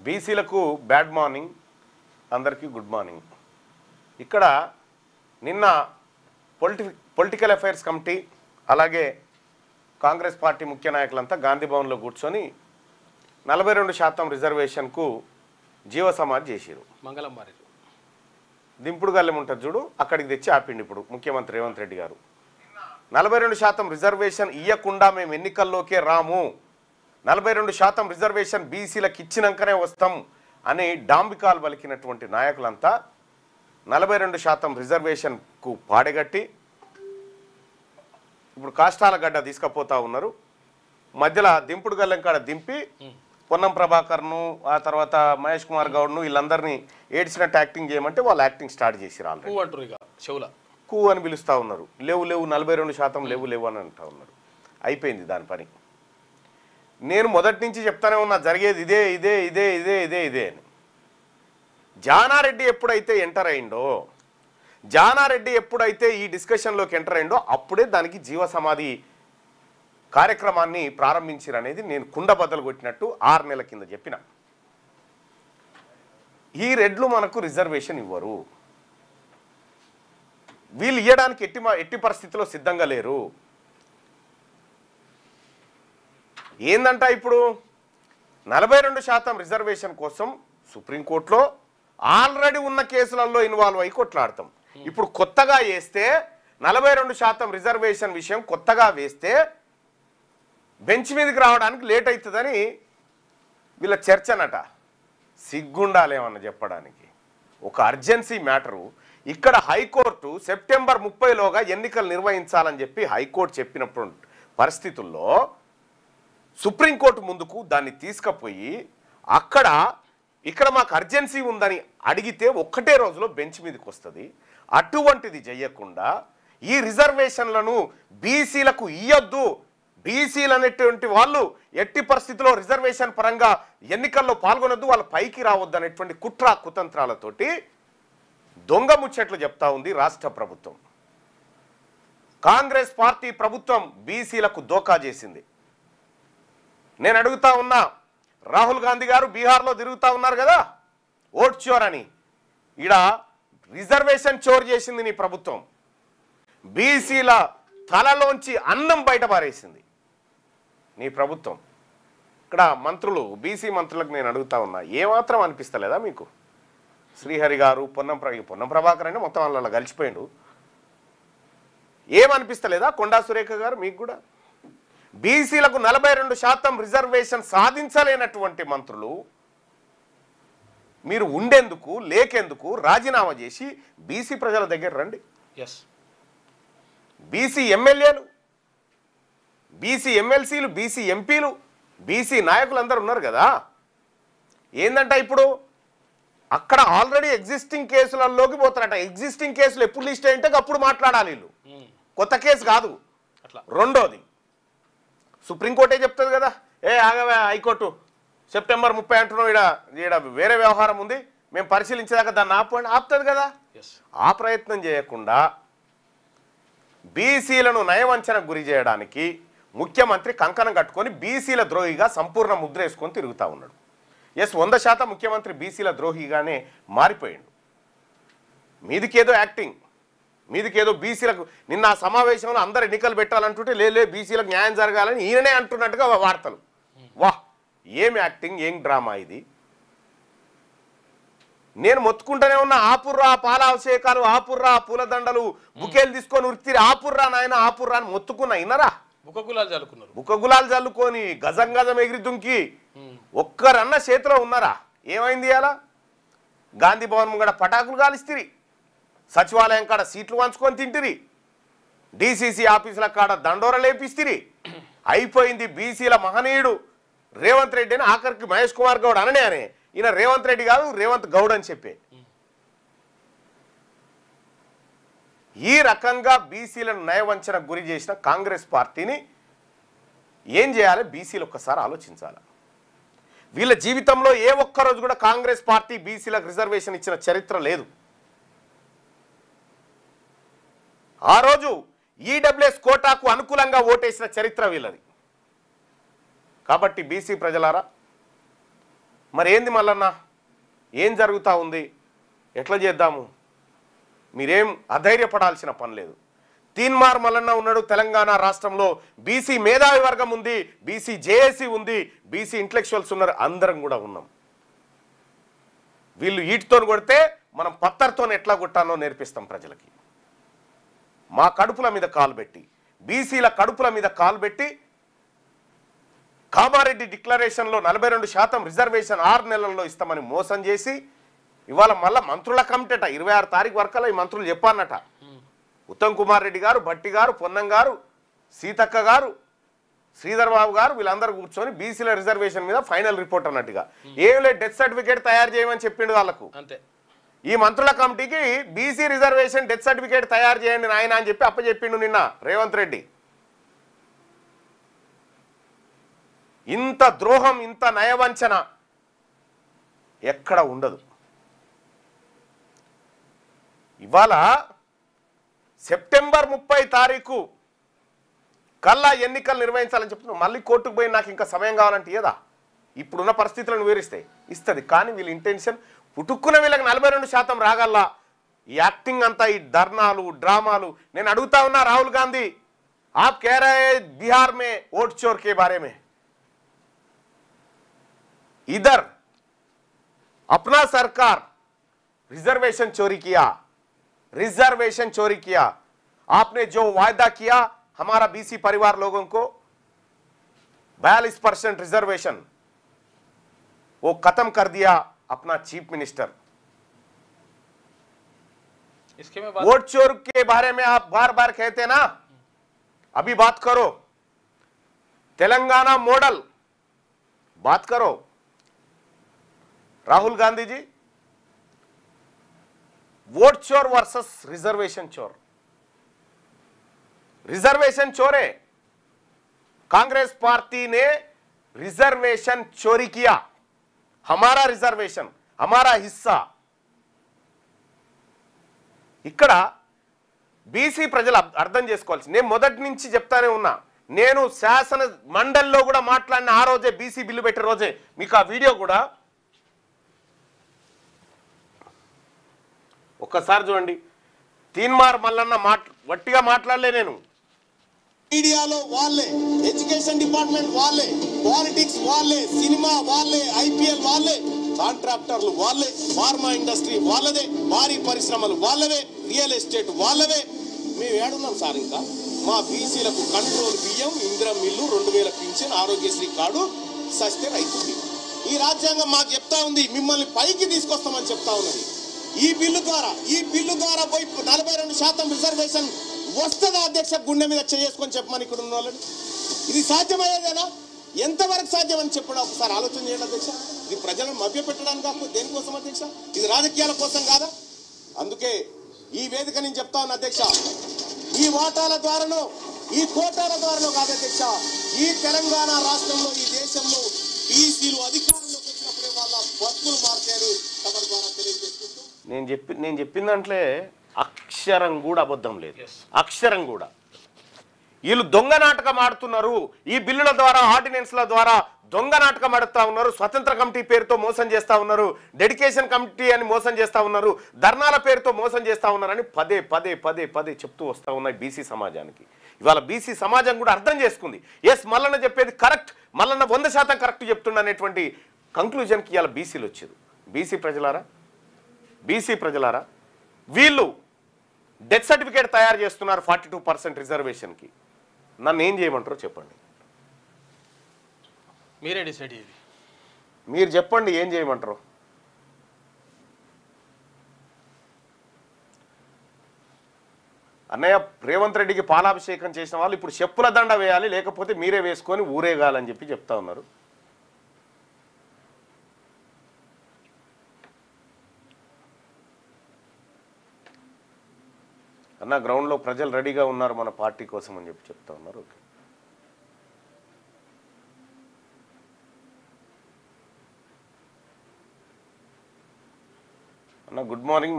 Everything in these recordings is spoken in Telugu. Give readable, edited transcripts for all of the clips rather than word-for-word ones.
బీసీలకు బ్యాడ్ మార్నింగ్, అందరికీ గుడ్ మార్నింగ్. ఇక్కడ నిన్న పొలిటికల్ అఫైర్స్ కమిటీ అలాగే కాంగ్రెస్ పార్టీ ముఖ్య నాయకులంతా గాంధీ భవన్లో కూర్చొని 42% రిజర్వేషన్కు జీవ సమాధి చేసిరు. మంగళంబారి దింపుడు గల్లెం ఉంటుంది చూడు, అక్కడికి తెచ్చి ఆపిండి ఇప్పుడు ముఖ్యమంత్రి రేవంత్ రెడ్డి గారు. 42% రిజర్వేషన్ ఇవ్వకుండా మేము ఎన్నికల్లోకే రాము, 42% రిజర్వేషన్ బీసీలకు ఇచ్చినాకనే వస్తాం అని డాంబికాలు పలికినటువంటి నాయకులంతా 42% రిజర్వేషన్కు పాడగట్టి ఇప్పుడు కాష్టాల గడ్డ తీసుకుపోతా ఉన్నారు. మధ్యలో దింపుడు గల్లెం కాడ దింపి పొన్నం ప్రభాకర్ను ఆ తర్వాత మహేష్ కుమార్ గౌడ్ను వీళ్ళందరినీ ఏడ్చినట్టు యాక్టింగ్ చేయమంటే వాళ్ళు యాక్టింగ్ స్టార్ట్ చేసిరు. ఆల్రెడీ కూ అని పిలుస్తూ ఉన్నారు. లేవు 42% లేవు అని అంటూ ఉన్నారు. అయిపోయింది దాని పని. నేను మొదటి నుంచి చెప్తానే ఉన్నా జరిగేది ఇదే ఇదే ఇదే ఇదే ఇదే ఇదే అని. జానారెడ్డి ఎప్పుడైతే ఎంటర్ అయిండో, జానారెడ్డి ఎప్పుడైతే ఈ డిస్కషన్లోకి ఎంటర్ అయిండో అప్పుడే దానికి జీవ సమాధి కార్యక్రమాన్ని ప్రారంభించారనేది నేను కుండ బద్దలు కొట్టినట్టు 6 నెలల కింద చెప్పిన. ఈ రెడ్లు మనకు రిజర్వేషన్ ఇవ్వరు, వీళ్ళు ఇవ్వడానికి ఎట్టి పరిస్థితిలో సిద్ధంగా లేరు. ఏందంట ఇప్పుడు 42% రిజర్వేషన్ కోసం సుప్రీంకోర్టులో ఆల్రెడీ ఉన్న కేసులలో ఇన్వాల్వ్ అయ్యి కొట్లాడతాం. ఇప్పుడు కొత్తగా వేస్తే 42% రిజర్వేషన్ విషయం కొత్తగా వేస్తే బెంచ్ మీదకి రావడానికి లేట్ అవుతుందని వీళ్ళ చర్చనట. సిగ్గుండాలేమన్నా చెప్పడానికి. ఒక అర్జెన్సీ మ్యాటరు. ఇక్కడ హైకోర్టు సెప్టెంబర్ 30లోగా ఎన్నికలు నిర్వహించాలని చెప్పి హైకోర్టు చెప్పినప్పుడు పరిస్థితుల్లో సుప్రీంకోర్టు ముందుకు దాన్ని తీసుకుపోయి ఇక్కడ మాకు అర్జెన్సీ ఉందని అడిగితే ఒక్కటే రోజులో బెంచ్ మీదకి వస్తుంది. అటువంటిది చేయకుండా ఈ రిజర్వేషన్లను బీసీలకు ఇయ్యొద్దు, బీసీలు అనేటువంటి వాళ్ళు ఎట్టి పరిస్థితుల్లో రిజర్వేషన్ పరంగా ఎన్నికల్లో పాల్గొనొద్దు, వాళ్ళ పైకి రావద్దు అనేటువంటి కుట్ర కుతంత్రాలతోటి దొంగ ముచ్చట్లు చెప్తా ఉంది రాష్ట్ర ప్రభుత్వం. కాంగ్రెస్ పార్టీ ప్రభుత్వం బీసీలకు దోకా చేసింది. నేను అడుగుతా ఉన్నా, రాహుల్ గాంధీ గారు బీహార్లో తిరుగుతూ ఉన్నారు కదా ఓట్ చోర్ అని. ఈడ రిజర్వేషన్ చోర్ చేసింది నీ ప్రభుత్వం. బీసీల తలలోంచి అన్నం బయట పారేసింది నీ ప్రభుత్వం. ఇక్కడ మంత్రులు, బీసీ మంత్రులకు నేను అడుగుతా ఉన్నా, ఏమాత్రం అనిపిస్తలేదా మీకు? శ్రీహరి గారు, పొన్నం ప్రభాకర్ అంటే మొత్తం వాళ్ళ కలిసిపోయిండు. ఏమనిపిస్తలేదా కొండా సురేఖ గారు మీకు కూడా? బీసీలకు 42% రిజర్వేషన్ సాధించలేనటువంటి మంత్రులు మీరు ఉండేందుకు లేకెందుకు రాజీనామా చేసి బీసీ ప్రజల దగ్గర రండి. బీసీ ఎమ్మెల్యేలు, బీసీ ఎమ్మెల్సీలు, బీసీ ఎంపీలు, బీసీ నాయకులు అందరూ ఉన్నారు కదా. ఏందంట ఇప్పుడు అక్కడ ఆల్రెడీ ఎగ్జిస్టింగ్ కేసులలోకి పోతారట. ఎగ్జిస్టింగ్ కేసులు ఎప్పుడు లిస్ట్ అయింటే అప్పుడు మాట్లాడాలి వీళ్ళు, కొత్త కేసు కాదు. రెండోది సుప్రీంకోర్టే చెప్తుంది కదా, ఆగవే హైకోర్టు సెప్టెంబర్ 30 అంటున్నావు, ఈడ వేరే వ్యవహారం ఉంది, మేము పరిశీలించేదాకా దాన్ని ఆపుతుంది కదా. ఆ ప్రయత్నం చేయకుండా బీసీలను నయవంచనకు గురి చేయడానికి ముఖ్యమంత్రి కంకణం కట్టుకొని బీసీల ద్రోహిగా సంపూర్ణ ముద్ర వేసుకొని తిరుగుతూ ఉన్నాడు. 100% ముఖ్యమంత్రి బీసీల ద్రోహిగానే మారిపోయాడు. మీదికేదో యాక్టింగ్, మీదికేదో బీసీలకు నిన్న ఆ సమావేశంలో అందరు ఎన్నికలు పెట్టాలంటుంటే లే బీసీలకు న్యాయం జరగాలని ఈయననే అంటున్నట్టుగా వార్తలు. వాహ్, ఏం యాక్టింగ్, ఏం డ్రామా ఇది. నేను మొత్తుకుంటూనే ఉన్నా, ఆపుర్రా పాలాభిషేకాలు, ఆపుర్రా పూలదండలు, బుకేలు తీసుకొని ఉరికిరి, ఆపుర్రా నాయన ఆపుర్రా అని మొత్తుకున్నా. ఇన్నరా? బుక్కగులాలు చల్లుకొని గజం గజం ఎగిరి దుంకి ఒక్కరన్న చేతిలో ఉన్నారా? ఏమైంది అలా? గాంధీ భవన్ ముంగడ పటాకులు కాలిస్తిరి, సచివాలయం కాడ సీట్లు వంచుకొని తింటిరి, డీసీసీ ఆఫీసుల కాడ దండోర లేపిస్తిరి. అయిపోయింది. బీసీల మహనీయుడు రేవంత్ రెడ్డి అని ఆఖరికి మహేష్ కుమార్ గౌడ్ అనే ఈయన రేవంత్ రెడ్డి కాదు రేవంత్ గౌడ్ అని చెప్పే. ఈ రకంగా బీసీలను నయవంచనకు గురి చేసిన కాంగ్రెస్ పార్టీని ఏం చేయాలి? బీసీలు ఒక్కసారి ఆలోచించాలి. వీళ్ళ జీవితంలో ఏ ఒక్కరోజు కూడా కాంగ్రెస్ పార్టీ బీసీలకు రిజర్వేషన్ ఇచ్చిన చరిత్ర లేదు. ఆ రోజు ఈడబ్ల్యూఎస్ కోటాకు అనుకూలంగా ఓటేసిన చరిత్ర వీళ్ళది. కాబట్టి బీసీ ప్రజలారా, మరి ఏంది మల్లన్న, ఏం జరుగుతూ ఉంది, ఎట్లా చేద్దాము? మీరేం అధైర్యపడాల్సిన పని లేదు. తీన్మార్ మల్లన్న ఉన్నాడు తెలంగాణ రాష్ట్రంలో, బీసీ మేధావి వర్గం ఉంది, బీసీ జేఏసీ ఉంది, బీసీ ఇంటలెక్చువల్స్ ఉన్నారు, అందరం కూడా ఉన్నాం. వీళ్ళు ఈటితో కొడితే మనం పత్తర్తో ఎట్లా కొట్టానో నేర్పిస్తాం ప్రజలకి. మా కడుపుల మీద కాలు పెట్టి, బీసీల కడుపుల మీద కాలు పెట్టి, కామారెడ్డి డిక్లరేషన్లో 42% రిజర్వేషన్ 6 నెలల్లో ఇస్తామని మోసం చేసి, ఇవాళ మళ్ళీ మంత్రుల కమిటీట 26 తారీఖు వరకల్లా ఈ మంత్రులు చెప్పారన్నట. ఉత్తమ్ కుమార్ రెడ్డి గారు, భట్టి గారు, పొన్నం గారు, సీతక్క గారు, శ్రీధర్ బాబు గారు వీళ్ళందరూ కూర్చొని బీసీల రిజర్వేషన్ మీద ఫైనల్ రిపోర్ట్ అన్నట్టుగా ఏం లేదు, డెత్ సర్టిఫికేట్ తయారు చేయమని చెప్పిండు వాళ్ళకు. అంతే. ఈ మంత్రుల కమిటీకి బీసీ రిజర్వేషన్ డెత్ సర్టిఫికేట్ తయారు చేయండి నాయన అని చెప్పి అప్పచెప్పిండు నిన్న రేవంత్ రెడ్డి. ఇంత ద్రోహం, ఇంత నయవంచన ఎక్కడ ఉండదు. ఇవాళ సెప్టెంబర్ 30 తారీఖు కల్లా ఎన్నికలు నిర్వహించాలని చెప్తున్నావు. మళ్ళీ కోర్టుకు పోయి నాకు ఇంకా సమయం కావాలంటే ఏదా? ఇప్పుడున్న పరిస్థితులను వివరిస్తే ఇస్తుంది. కానీ వీళ్ళ ఇంటెన్షన్ పుట్టుక్కున్న వీళ్ళకి 42% రాగల్లా. ఈ యాక్టింగ్ అంతా, ఈ ధర్నాలు, డ్రామాలు. నేను అడుగుతా ఉన్నా రాహుల్ గాంధీ, आप कह रहे हैं बिहार में वोट चोर के बारे में, इधर अपना सरकार रिजर्वेशन चोरी किया, रिजर्वेशन चोरी किया. आपने जो वायदा किया हमारा बीसी परिवार लोगों को 42% रिजर्वेशन, वो खत्म कर दिया अपना चीफ मिनिस्टर. इसके में वोट चोर के बारे में आप बार बार कहते ना, अभी बात करो. तेलंगाना मॉडल बात करो. राहुल गांधी जी, वोट चोर वर्सेस रिजर्वेशन चोर. रिजर्वेशन चोर है, कांग्रेस पार्टी ने रिजर्वेशन चोरी किया. हमारा रिजर्वेशन, हमारा हिस्सा. ఇక్కడ బీసీ ప్రజలు అర్థం చేసుకోవాల్సి, నేను మొదటి నుంచి చెప్తానే ఉన్నా, నేను శాసన మండలిలో కూడా మాట్లాడిన ఆ రోజే, బీసీ బిల్లు పెట్టే రోజే, మీకు ఆ వీడియో కూడా ఒక్కసారి చూడండి. తీన్మార్ మల్లన్న వట్టిగా మాట్లాడలే నేను. మీడియాలో వాళ్ళే, ఎడ్యుకేషన్ డిపార్ట్మెంట్ వాళ్ళే, పాలిటిక్స్ వాళ్ళే, సినిమా వాళ్ళే, ఐపీఎల్ వాళ్ళే, కాంట్రాక్టర్లు వాళ్ళే, ఫార్మా ఇండస్ట్రీ వాళ్ళదే, భారీ పరిశ్రమలు వాళ్ళవే, రియల్ ఎస్టేట్ వాళ్ళవే. మేము ఏడున్నాం సార్? ఇంకా మా బీసీలకు కంట్రోల్ బియ్యం, Indira mill, 2000 pension, Aarogyasri card sustain అవుతుంది. ఈ రాజ్యాంగం మాకు చెప్తా ఉంది, మిమ్మల్ని పైకి తీసుకొస్తామని చెప్తా ఉన్నది. ఈ బిల్లు ద్వారా పోయి 42% రిజర్వేషన్ వస్తుందా అధ్యక్ష? గుండె మీద చేసుకొని చెప్పమని ఇక్కడ ఉన్న వాళ్ళని. ఇది సాధ్యమయ్యేదేనా? ఎంతవరకు సాధ్యమని చెప్పడం ఒకసారి ఆలోచన చేయండి అధ్యక్ష. ఇది ప్రజలను మభ్యపెట్టడానికి కాకపోతే దేనికోసం అధ్యక్ష? ఇది రాజకీయాల కోసం కాదా? అందుకే ఈ వేదిక నేను చెప్తా ఉన్నా అధ్యక్ష, ఈ వాటాల ద్వారానో, ఈ కోటాల ద్వారానో కాదు అధ్యక్ష, ఈ తెలంగాణ రాష్ట్రంలో, ఈ దేశంలో బీసీలు అధికారంలోకి వచ్చినప్పుడే వాళ్ళ బతుకులు మారుతాయని తమ ద్వారా తెలియజేసుకుంటూ, నేను చెప్పిన దాంట్లో అక్షరం కూడా అబద్ధం లేదు. అక్షరం కూడా. వీళ్ళు దొంగ నాటకం ఆడుతున్నారు. ఈ బిల్లుల ద్వారా, ఆర్డినెన్స్ల ద్వారా దొంగ నాటకం ఆడుతూ ఉన్నారు. స్వతంత్ర కమిటీ పేరుతో మోసం చేస్తూ ఉన్నారు, డెడికేషన్ కమిటీ అని మోసం చేస్తూ ఉన్నారు, ధర్నాల పేరుతో మోసం చేస్తూ ఉన్నారని పదే పదే పదే పదే చెప్తూ వస్తూ ఉన్నాయి బీసీ సమాజానికి. ఇవాళ బీసీ సమాజం కూడా అర్థం చేసుకుంది. ఎస్, మల్లన్న చెప్పేది కరెక్ట్, మల్లన్న 100% కరెక్ట్ చెప్తున్నా అనేటువంటి కంక్లూజన్కి ఇవాళ బీసీలు వచ్చారు. బీసీ ప్రజలారా, వీళ్ళు డెత్ సర్టిఫికేట్ తయారు చేస్తున్నారు 42% రిజర్వేషన్కి. నన్ను ఏం చేయమంటారో చెప్పండి. మీరే డిసైడ్ చేయండి. మీరు చెప్పండి ఏం చేయమంటారు. అన్నయ్య, రేవంత్ రెడ్డికి పాలాభిషేకం చేసిన వాళ్ళు ఇప్పుడు చెప్పుల దండ వేయాలి, లేకపోతే మీరే వేసుకొని ఊరేగాలని చెప్పి చెప్తా ఉన్నారు. అన్న, గ్రౌండ్లో ప్రజలు రెడీగా ఉన్నారు మన పార్టీ కోసం అని చెప్పి చెప్తా ఉన్నారు. ఓకే అన్న, గుడ్ మార్నింగ్.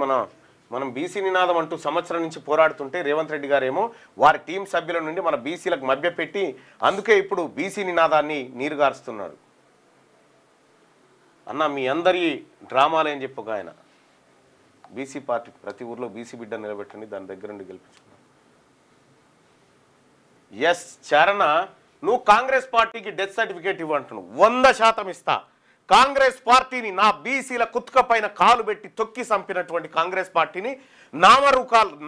మనం బీసీ నినాదం అంటూ సంవత్సరం నుంచి పోరాడుతుంటే రేవంత్ రెడ్డి గారేమో వారి టీం సభ్యుల నుండి మన బీసీలకు మభ్యపెట్టి అందుకే ఇప్పుడు బీసీ నినాదాన్ని నీరుగారుస్తున్నారు. అన్న మీ అందరి డ్రామాలు ఏం చెప్పక ఆయన బీసీ పార్టీ ప్రతి ఊర్లో బీసీ బిడ్డ నిలబెట్టండి దాని దగ్గర నుండి గెలిపించుకున్నాను. ఎస్ చరణ నువ్వు కాంగ్రెస్ పార్టీకి డెత్ సర్టిఫికేట్ ఇవ్వంటున్నావు. 100% ఇస్తా. కాంగ్రెస్ పార్టీని నా బీసీల కుత్క పైన కాలు పెట్టి తొక్కి చంపినటువంటి కాంగ్రెస్ పార్టీని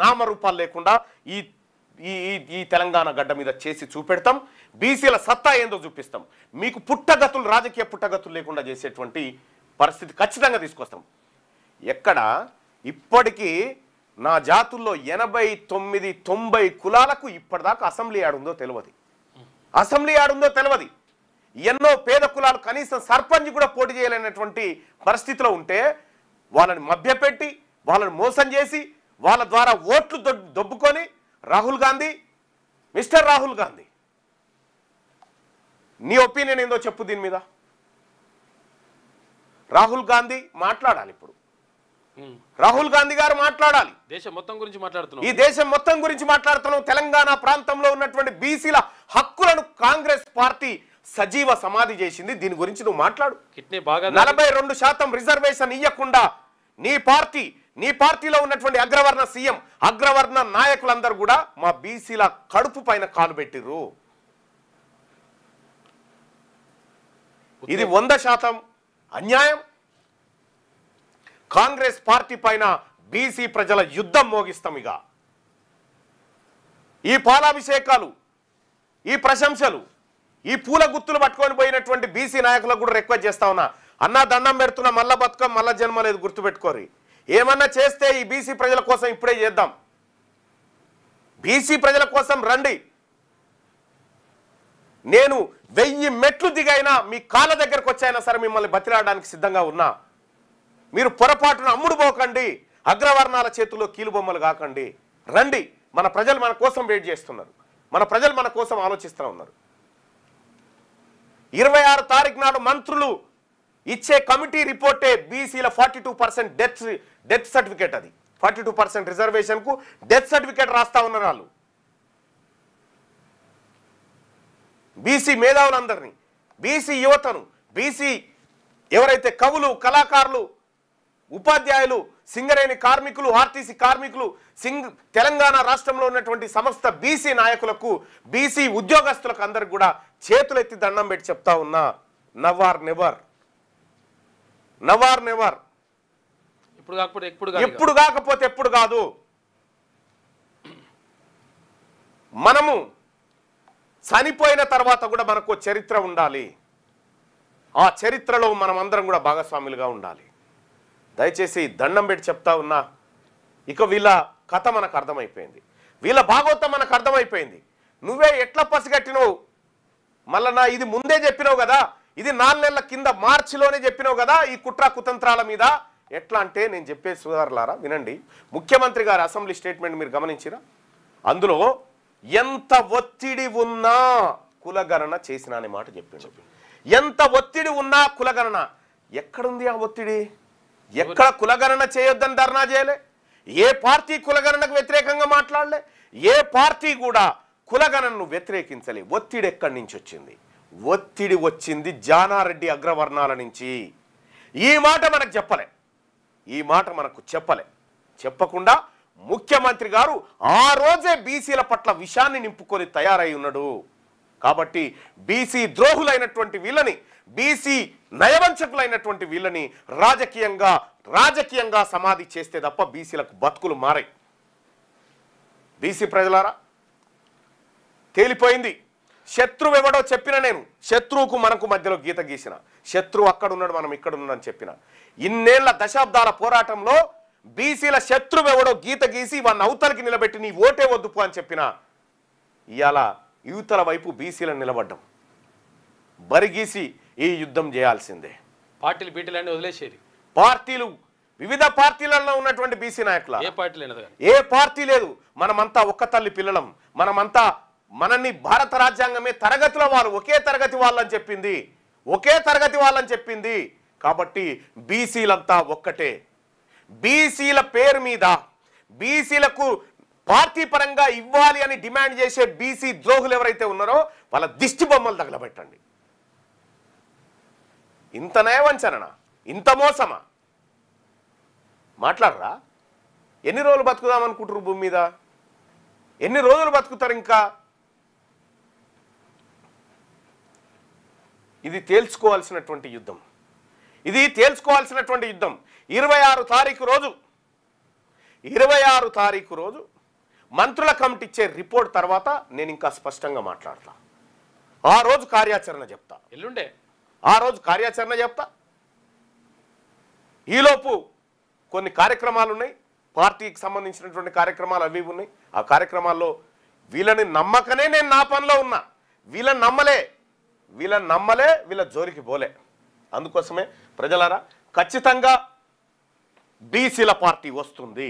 నామరూపాలు లేకుండా ఈ ఈ ఈ తెలంగాణ గడ్డ మీద చేసి చూపెడతాం. బీసీల సత్తా ఏందో చూపిస్తాం. మీకు పుట్టగతులు రాజకీయ పుట్టగతులు లేకుండా చేసేటువంటి పరిస్థితి ఖచ్చితంగా తీసుకొస్తాం. ఎక్కడ ఇప్పటికీ నా జాతుల్లో 89-90 కులాలకు ఇప్పటిదాకా అసెంబ్లీ ఆడుందో తెలియదు. అసెంబ్లీ ఆడుందో తెలియదు. ఎన్నో పేద కులాలు కనీసం సర్పంచ్ కూడా పోటీ చేయలేనటువంటి పరిస్థితిలో ఉంటే వాళ్ళని మభ్యపెట్టి వాళ్ళని మోసం చేసి వాళ్ళ ద్వారా ఓట్లు దొబ్బుకొని రాహుల్ గాంధీ, మిస్టర్ రాహుల్ గాంధీ, నీ ఒపీనియన్ ఏందో చెప్పు దీని మీద. రాహుల్ గాంధీ మాట్లాడాలి. ఇప్పుడు రాహుల్ గాంధీ గారు మాట్లాడాలి. దేశం మొత్తం గురించి మాట్లాడుతున్నాం. ఈ దేశం మొత్తం గురించి మాట్లాడుతున్నాం. తెలంగాణ ప్రాంతంలో ఉన్నటువంటి బీసీల హక్కులను కాంగ్రెస్ పార్టీ సజీవ సమాధి చేసింది. దీని గురించి నువ్వు మాట్లాడు. 42% రిజర్వేషన్ ఇవ్వకుండా నీ పార్టీలో ఉన్నటువంటి అగ్రవర్ణ సీఎం, అగ్రవర్ణ నాయకులందరూ కూడా మా బీసీల కడుపు పైన కాలు పెట్టిర్రు. ఇది 100% అన్యాయం. కాంగ్రెస్ పార్టీ పైన బీసీ ప్రజల యుద్ధం మోగిస్తాం. ఇక ఈ పాలాభిషేకాలు, ఈ ప్రశంసలు, ఈ పూల గుత్తులు పట్టుకొని పోయినటువంటి బీసీ నాయకులకు కూడా రిక్వెస్ట్ చేస్తా ఉన్నా, అన్నా దండం పెడుతున్నా, మళ్ళా బతుకం మళ్ళా జన్మ లేదు, గుర్తుపెట్టుకోరి. ఏమన్నా చేస్తే ఈ బీసీ ప్రజల కోసం ఇప్పుడే చేద్దాం. బీసీ ప్రజల కోసం రండి. నేను 1000 మెట్లు దిగైనా మీ కాళ్ళ దగ్గరకు వచ్చైనా సరే మిమ్మల్ని బతిలాడడానికి సిద్ధంగా ఉన్నా. మీరు పొరపాటున అమ్ముడు పోకండి, అగ్రవర్ణాల చేతుల్లో కీలుబొమ్మలు కాకండి. రండి. మన ప్రజలు మన కోసం వెయిట్ చేస్తున్నారు. మన ప్రజలు మన కోసం ఆలోచిస్తూ ఉన్నారు. 26 తారీఖు నాడు మంత్రులు ఇచ్చే కమిటీ రిపోర్టే బీసీల 42% డెత్ సర్టిఫికేట్. అది 42% రిజర్వేషన్ కు డెత్ సర్టిఫికేట్ రాస్తా ఉన్నారు వాళ్ళు. బీసీ మేధావులందరినీ, బీసీ యువతను, బీసీ ఎవరైతే కవులు, కళాకారులు, ఉపాధ్యాయులు, సింగరేణి కార్మికులు, ఆర్టీసీ కార్మికులు, తెలంగాణ రాష్ట్రంలో ఉన్నటువంటి సమస్త బీసీ నాయకులకు, బీసీ ఉద్యోగస్తులకు అందరికి కూడా చేతులెత్తి దండం పెట్టి చెప్తా ఉన్నా, నవార్ నెవర్. ఎప్పుడు కాకపోతే ఎప్పుడు కాదు. మనము చనిపోయిన తర్వాత కూడా మనకు చరిత్ర ఉండాలి. ఆ చరిత్రలో మనం అందరం కూడా భాగస్వాములుగా ఉండాలి. దయచేసి దండం పెట్టి చెప్తా ఉన్నా, ఇక వీళ్ళ కథ మనకు అర్థమైపోయింది, వీళ్ళ భాగవతం మనకు అర్థమైపోయింది. నువ్వే ఎట్లా పసిగట్టినవు? మళ్ళా ఇది ముందే చెప్పినావు కదా, ఇది 4 నెలల కింద మార్చిలోనే చెప్పినావు కదా ఈ కుట్ర కుతంత్రాల మీద. ఎట్లా అంటే నేను చెప్పే సోదరులారా వినండి. ముఖ్యమంత్రి గారి అసెంబ్లీ స్టేట్మెంట్ మీరు గమనించిరా? అందులో ఎంత ఒత్తిడి ఉన్నా కులగణన చేసిన అనే మాట చెప్పిండు. ఎంత ఒత్తిడి ఉన్నా కులగణన. ఎక్కడుంది ఆ ఒత్తిడి? ఎక్కడ కులగణన చేయొద్దని ధర్నా చేయలే. ఏ పార్టీ కులగణనకు వ్యతిరేకంగా మాట్లాడలే. ఏ పార్టీ కూడా కులగణనను వ్యతిరేకించలే. ఒత్తిడి ఎక్కడి నుంచి వచ్చింది? ఒత్తిడి వచ్చింది జానారెడ్డి అగ్రవర్ణాల నుంచి. ఈ మాట మనకు చెప్పలే. చెప్పకుండా ముఖ్యమంత్రి గారు ఆ రోజే బీసీల పట్ల విషాన్ని నింపుకొని తయారై ఉన్నాడు. కాబట్టి బీసీ ద్రోహులైనటువంటి వీళ్ళని, బీసీ నయవంచకులైనటువంటి వీళ్ళని రాజకీయంగా సమాధి చేస్తే తప్ప బీసీలకు బతుకులు మారాయి. బీసీ ప్రజలారా తేలిపోయింది. శత్రువు ఎవడో చెప్పిన, నేను శత్రువుకు మనకు మధ్యలో గీత గీసిన, శత్రువు అక్కడున్నాడు మనం ఇక్కడున్నాడని చెప్పిన, ఇన్నేళ్ల దశాబ్దాల పోరాటంలో బీసీల శత్రువు ఎవడో గీత గీసి వాడిని అవతలకి నిలబెట్టి నీ ఓటే వద్దుపు అని చెప్పిన, ఇవాళ యువతల వైపు బీసీలను నిలబడ్డం, బరిగీసి ఈ యుద్ధం చేయాల్సిందే. పార్టీలు బీటీలన్నీ వదిలేసేది. పార్టీలు, వివిధ పార్టీలలో ఉన్నటువంటి బీసీ నాయకుల ఏ పార్టీ లేదు. మనమంతా ఒక్క తల్లి పిల్లలం. మనల్ని భారత రాజ్యాంగమే తరగతిలో వాళ్ళు ఒకే తరగతి వాళ్ళని చెప్పింది. కాబట్టి బీసీలంతా ఒక్కటే. బీసీల పేరు మీద బీసీలకు పార్టీ పరంగా ఇవ్వాలి అని డిమాండ్ చేసే బీసీ ద్రోహులు ఎవరైతే ఉన్నారో వాళ్ళ దిష్టి బొమ్మలు తగలబెట్టండి. ఇంత నయవంచన ఇంత మోసమా? మాట్లాడరా? ఎన్ని రోజులు బతుకుదాం అనుకుంటారు భూమి మీద? ఎన్ని రోజులు బతుకుతారు ఇంకా? ఇది తేల్చుకోవాల్సినటువంటి యుద్ధం. 26 తారీఖు రోజు మంత్రుల కమిటీ ఇచ్చే రిపోర్ట్ తర్వాత నేను ఇంకా స్పష్టంగా మాట్లాడతా. ఆ రోజు కార్యాచరణ చెప్తా. ఎల్లుండే ఆ రోజు కార్యాచరణ చెప్తా. ఈలోపు కొన్ని కార్యక్రమాలు ఉన్నాయి, పార్టీకి సంబంధించినటువంటి కార్యక్రమాలు అవి ఉన్నాయి. ఆ కార్యక్రమాల్లో వీళ్ళని నమ్మకనే నేను నా పనిలో ఉన్నా. వీళ్ళని నమ్మలే, వీళ్ళ జోలికి పోలే. అందుకోసమే ప్రజలారా, ఖచ్చితంగా బీసీల పార్టీ వస్తుంది.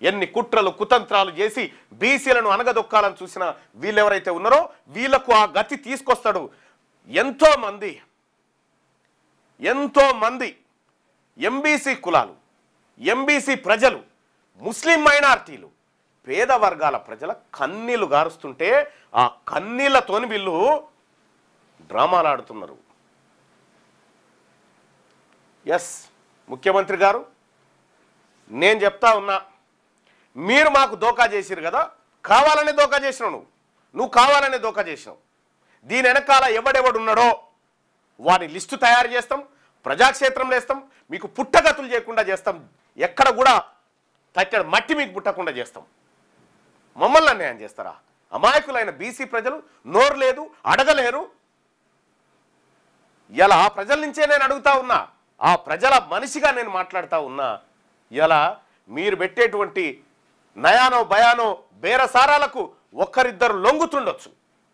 ఎన్ని కుట్రలు కుతంత్రాలు చేసి బీసీలను అనగదొక్కాలని చూసిన వీళ్ళెవరైతే ఉన్నారో వీళ్ళకు ఆ గతి తీసుకొస్తాడు. ఎంతో మంది ఎంబీసీ కులాలు, ఎంబీసీ ప్రజలు, ముస్లిం మైనారిటీలు, పేద వర్గాల ప్రజల కన్నీళ్లు గారుస్తుంటే ఆ కన్నీళ్లతోని వీళ్ళు డ్రామాలు ఆడుతున్నారు. ఎస్, ముఖ్యమంత్రి గారు, నేను చెప్తా ఉన్నా, మీరు మాకు దోకా చేసిరు కదా, కావాలనే దోకా చేసినావు. నువ్వు కావాలనే దోకా చేసినావు. దీని వెనకాల ఎవడెవడున్నాడో వారి లిస్టు తయారు చేస్తాం, ప్రజాక్షేత్రంలో వేస్తాం, మీకు పుట్టగతులు చేయకుండా చేస్తాం, ఎక్కడ కూడా తట్టడి మట్టి మీకు పుట్టకుండా చేస్తాం. మమ్మల్ని అన్యాయం చేస్తారా? అమాయకులైన బీసీ ప్రజలు నోరు లేదు, అడగలేరు. ఇలా ఆ ప్రజల నుంచే నేను అడుగుతా ఉన్నా, ఆ ప్రజల మనిషిగా నేను మాట్లాడుతూ ఉన్నా. ఇలా మీరు పెట్టేటువంటి నయానో భయానో బేరసారాలకు ఒక్కరిద్దరు లొంగుతుండొచ్చు,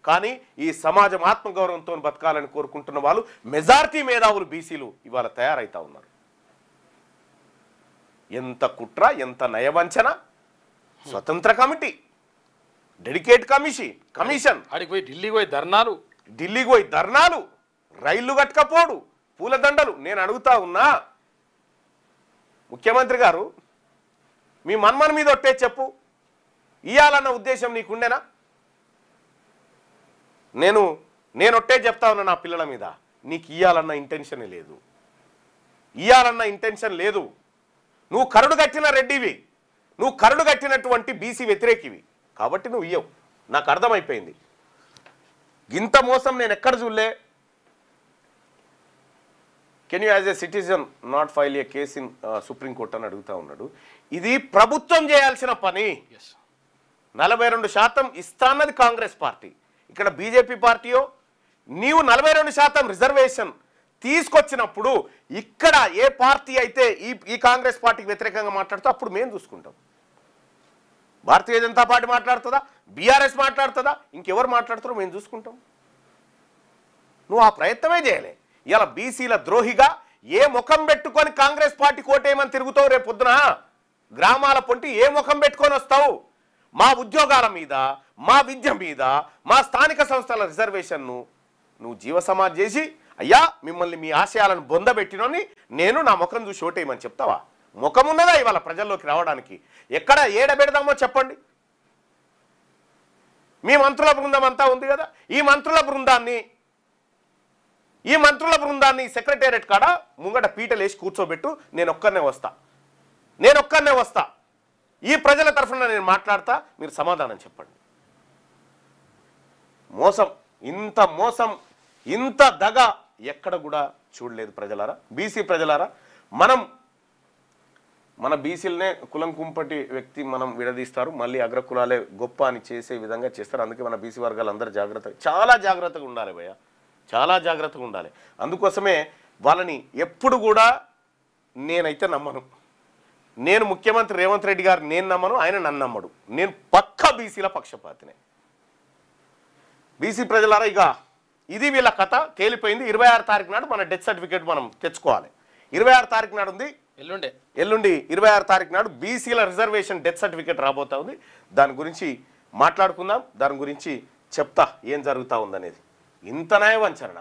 కానీ ఈ సమాజం ఆత్మగౌరవంతో బతకాలని కోరుకుంటున్న వాళ్ళు మెజారిటీ మేధావులు బీసీలు ఇవాళ తయారైతా ఉన్నారు. ఎంత కుట్ర, ఎంత నయవంచన! స్వతంత్ర కమిటీ, డెడికేట్ కమిషన్, అడిగి పోయి ఢిల్లీకి పోయి ధర్నాలు, రైళ్లు కట్టకపోడు, పూలదండలు. నేను అడుగుతా ఉన్నా, ముఖ్యమంత్రి గారు, మీ మన్మన్ మీద ఒట్టే చెప్పు, ఇయ్యాలన్న ఉద్దేశం నీకుండేనా? నేను ఒట్టే చెప్తా ఉన్నా, నా పిల్లల మీద నీకు ఇయ్యాలన్న ఇంటెన్షన్ లేదు. నువ్వు కరుడు కట్టిన రెడ్డివి, నువ్వు కరుడు కట్టినటువంటి బీసీ వ్యతిరేకివి, కాబట్టి నువ్వు ఇయ్యవు. నాకు అర్థమైపోయింది. ఇంత మోసం నేను ఎక్కడ చూడలే. Can you as a citizen not file A case in supreme court అని అడుగుతా ఉన్నాడు. ఇది ప్రభుత్వం చేయాల్సిన పని. 42% ఇస్తాన్నది కాంగ్రెస్ పార్టీ, ఇక్కడ బీజేపీ పార్టీయో. నీవు 42% రిజర్వేషన్ తీసుకొచ్చినప్పుడు ఇక్కడ ఏ పార్టీ అయితే ఈ కాంగ్రెస్ పార్టీకి వ్యతిరేకంగా మాట్లాడుతూ అప్పుడు మేము చూసుకుంటాం. భారతీయ జనతా పార్టీ మాట్లాడుతుందా, బీఆర్ఎస్ మాట్లాడుతుందా, ఇంకెవరు మాట్లాడుతారో మేము చూసుకుంటాం. నువ్వు ఆ ప్రయత్నమే చేయలే. ఇలా బీసీల ద్రోహిగా ఏ ముఖం పెట్టుకొని కాంగ్రెస్ పార్టీ కోటేయమని తిరుగుతావు? రేపు పొద్దున గ్రామాల పొంటి ఏ ముఖం పెట్టుకొని వస్తావు? మా ఉద్యోగాల మీద, మా విద్య మీద, మా స్థానిక సంస్థల రిజర్వేషన్ను నువ్వు జీవసమాధి చేసి, అయ్యా మిమ్మల్ని మీ ఆశయాలను బొందబెట్టినని నేను నా ముఖం చూసి ఓటేయమని చెప్తావా? ముఖం ఉన్నదా ఇవాళ ప్రజల్లోకి రావడానికి? ఎక్కడ ఏడబెడదామో చెప్పండి. మీ మంత్రుల బృందం అంతా ఉంది కదా, ఈ మంత్రుల బృందాన్ని సెక్రటేరియట్ కాడ ముంగట పీటలు వేసి కూర్చోబెట్టు. నేను ఒక్కనే వస్తా, ఈ ప్రజల తరఫున నేను మాట్లాడతా, మీరు సమాధానం చెప్పండి. మోసం, ఇంత దగ ఎక్కడ కూడా చూడలేదు ప్రజలారా, బీసీ ప్రజలారా. మన బీసీలనే కులం కుంపటి వ్యక్తి మనం విడదీస్తారు, మళ్ళీ అగ్రకులాలే గొప్ప అని చేసే విధంగా చేస్తారు. అందుకే మన బీసీ వర్గాలు అందరూ చాలా జాగ్రత్తగా ఉండాలి భయ్య, చాలా జాగ్రత్తగా ఉండాలి. అందుకోసమే వాళ్ళని ఎప్పుడు కూడా నేనైతే నమ్మను. నేను ముఖ్యమంత్రి రేవంత్ రెడ్డి గారు నేను నమ్మను, ఆయన నన్ను నమ్మడు. నేను పక్కా బీసీల పక్షపాతినే. బీసీ ప్రజలారా, ఇక ఇది వీళ్ళ కథ తేలిపోయింది. 26 తారీఖు నాడు మన డెత్ సర్టిఫికేట్ మనం తెచ్చుకోవాలి. 26 తారీఖు నాడు ఉంది, ఎల్లుండి 26 తారీఖు నాడు బీసీల రిజర్వేషన్ డెత్ సర్టిఫికేట్ రాబోతా ఉంది. దాని గురించి మాట్లాడుకుందాం, దాని గురించి చెప్తా ఏం జరుగుతూ ఉందనేది. ఇంత నయవంచన.